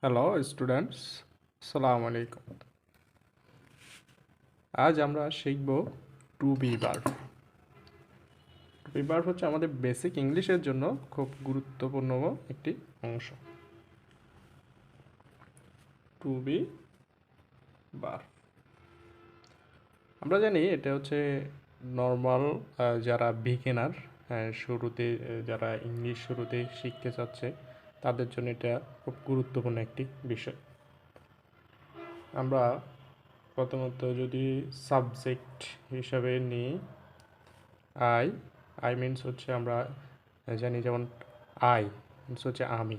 Hello students, আসসালামু আলাইকুম। আজ আমরা শিখব to be verb. To be verb হচ্ছে আমাদের বেসিক ইংলিশের জন্য খুব গুরুত্বপূর্ণ একটি অংশ। টু বি ভার্ব আমরা জানি এটা হচ্ছে নর্মাল যারা বিগিনার, শুরুতে যারা ইংলিশ শুরুতে শিখতে চাচ্ছে তাদের জন্য এটা খুব গুরুত্বপূর্ণ একটি বিষয়। আমরা প্রথমত যদি সাবজেক্ট হিসাবে নিই, আই আই মিনস হচ্ছে আমরা জানি, যেমন আই মিনস হচ্ছে আমি।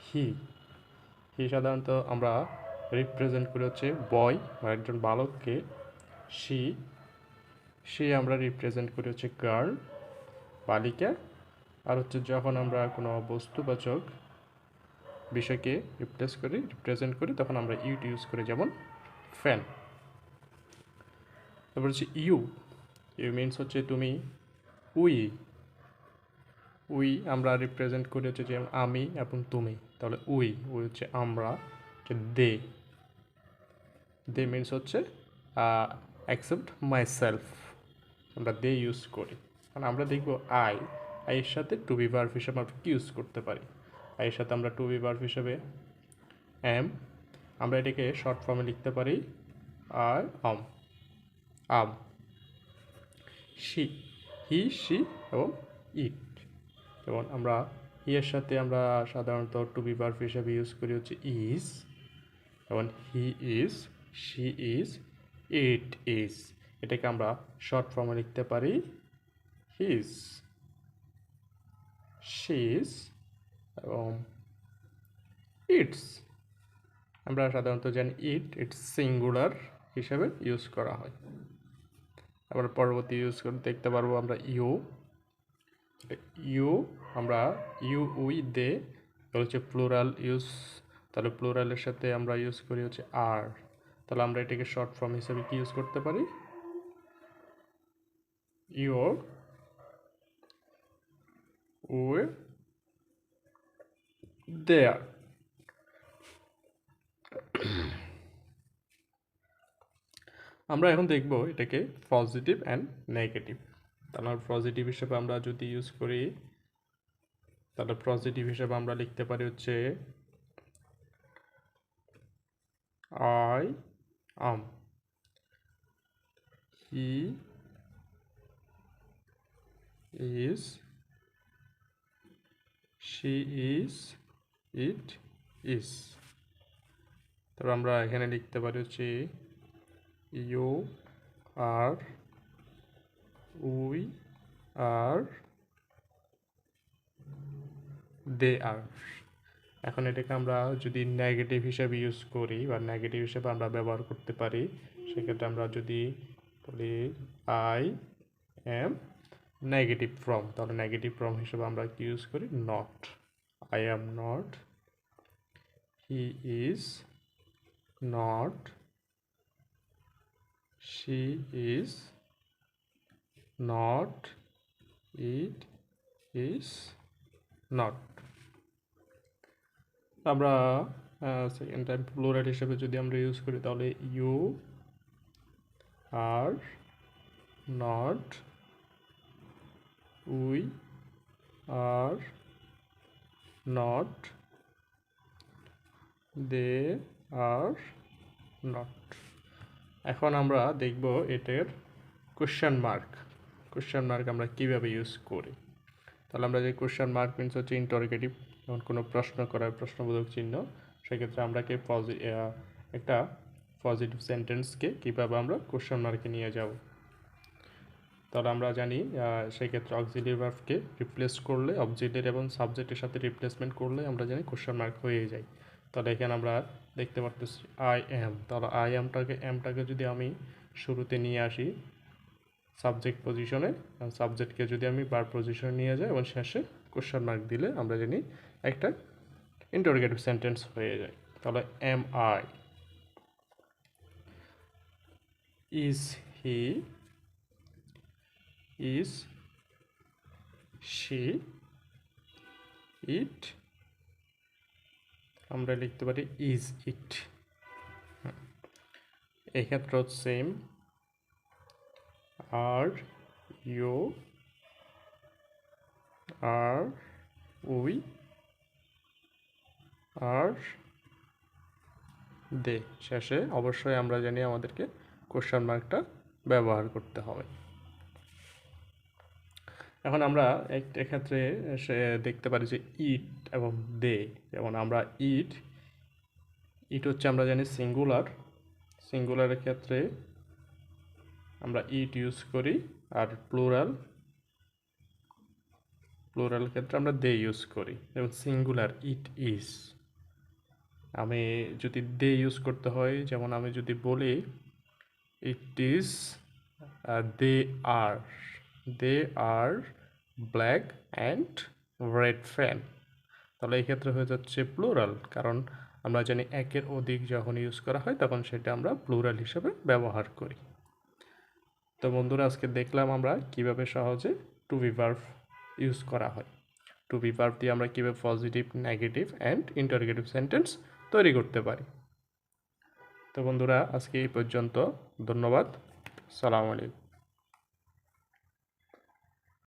হি হি সাধারণত আমরা রিপ্রেজেন্ট করি হচ্ছে বয় বা একজন বালককে। সি সে আমরা রিপ্রেজেন্ট করি হচ্ছে গার্ল, বালিকা। আর হচ্ছে যখন আমরা কোনো বস্তুবাচক বিষয়কে রিপ্রেজেন্ট করি তখন আমরা ইট ইউজ করি, যেমন ফ্যান। তারপর হচ্ছে ইউ ইউ মিনস হচ্ছে তুমি। উই উই আমরা রিপ্রেজেন্ট করি হচ্ছে যেমন আমি এবং তুমি, তাহলে উই উই হচ্ছে আমরা। দে দে মিনস হচ্ছে অ্যাকসেপ্ট মাই সেলফ, আমরা দে ইউজ করি। কারণ আমরা দেখব আইয়ের সাথে টু বি ভার্ব হিসাবে আমরা কি ইউজ করতে পারি। আইয়ের সাথে আমরা টু বি ভার্ব হিসাবে এম, আমরা এটাকে শর্ট ফর্মে লিখতে পারি আই আম আম। শি সি এবং ইট, যেমন আমরা এর সাথে আমরা সাধারণত টু বি ভার্ব হিসাবে ইউজ করি হচ্ছে ইজ, যেমন he is, she is, it is. এটাকে আমরা শর্ট ফর্মে লিখতে পারি হিজ, শিজ এবং ইটস। আমরা সাধারণত জানি ইটস সিঙ্গুলার হিসাবে ইউজ করা হয়। আবার পরবর্তী ইউজ করে দেখতে পারবো আমরা ইউ ইউ আমরা ইউ উই দে হচ্ছে প্লুরাল ইউজ, তাহলে প্লুরালের সাথে আমরা ইউজ করি হচ্ছে আর, তাহলে আমরা এটাকে শর্ট ফর্ম হিসেবে কি ইউজ করতে পারি, ইউর উই দেয়ার। আমরা এখন দেখব এটাকে পজিটিভ অ্যান্ড নেগেটিভ। তাহলে পজিটিভ হিসেবে আমরা যদি ইউজ করি, তাহলে পজিটিভ হিসেবে আমরা লিখতে পারি হচ্ছে I am, he is, she is, it is. তারপর আমরা এখানে লিখতে পারি হচ্ছে ইউ আর, উই আর, দে আর। এখন এটাকে আমরা যদি নেগেটিভ হিসাবে ইউজ করি বা নেগেটিভ হিসাবে আমরা ব্যবহার করতে পারি, সেক্ষেত্রে আমরা যদি বলি আই এম নেগেটিভ ফ্রম, তাহলে নেগেটিভ ফ্রম হিসেবে আমরা কি ইউজ করি, not. I am not, he is not, she is not, it is not. আমরা সেকেন্ড টাইম প্লুরাল হিসেবে যদি আমরা ইউজ করি, তাহলে you are not, we are not, they are not. এখন আমরা দেখব এটার কোশ্চেন মার্ক আমরা কীভাবে ইউজ করি। তাহলে আমরা যে কোশ্চেন মার্ক মিনস হচ্ছে ইন্টারোগেটিভ, যখন কোনো প্রশ্ন করার প্রশ্নবোধক চিহ্ন, সেক্ষেত্রে আমরা একটা পজিটিভ সেন্টেন্সকে কীভাবে আমরা কোশ্চেন মার্কে নিয়ে যাব। তাহলে আমরা জানি সেক্ষেত্রে অক্সিলিয়ারি ভার্বকে রিপ্লেস করলে, অবজেক্টের এবং সাবজেক্টের সাথে রিপ্লেসমেন্ট করলে আমরা জানি কোশ্চেন মার্ক হয়ে যায়। তাহলে এখানে আমরা দেখতে পারতেছি আই এম, তাহলে আই এমটাকে যদি আমি শুরুতে নিয়ে আসি সাবজেক্ট পজিশনে, সাবজেক্টকে যদি আমি ভার্ব পজিশনে নিয়ে যাই এবং শেষে কোশ্চেন মার্ক দিলে আমরা জানি একটা ইন্টারোগেটিভ সেন্টেন্স হয়ে যায়। তাহলে am I, is he, is she, it আমরা লিখতে পারি ইজ ইট। এক্ষেত্রে same are you are we are they, শেষে অবশ্যই আমরা জানি আমাদেরকে কোশ্চেন মার্কটা ব্যবহার করতে হবে। এখন আমরা এক্ষেত্রে দেখতে পারি যে ইট এবং দে, যেমন আমরা ইট হচ্ছে আমরা জানি সিঙ্গুলারের ক্ষেত্রে আমরা ইট ইউজ করি, আর প্লুরাল ক্ষেত্রে আমরা দে ইউজ করি। এবং সিঙ্গুলার ইট ইজ, আমি যদি দে ইউজ করতে হয়, যেমন আমি যদি বলি it is they are black and red fan, তাহলে এই ক্ষেত্রে হয়ে যাচ্ছে প্লুরাল, কারণ আমরা জানি একের অধিক যখন ইউজ করা হয় তখন সেটা আমরা প্লুরাল হিসেবে ব্যবহার করি। তো বন্ধুরা, আজকে দেখলাম আমরা কিভাবে সহজে টু বি ভার্ব ইউজ করা হয়। টু বি ভার্ব দিয়ে আমরা কীভাবে positive, negative and interrogative sentence তৈরি করতে পারি। তো বন্ধুরা, আজকে এই পর্যন্ত। ধন্যবাদ। সালামু আলাইকুম।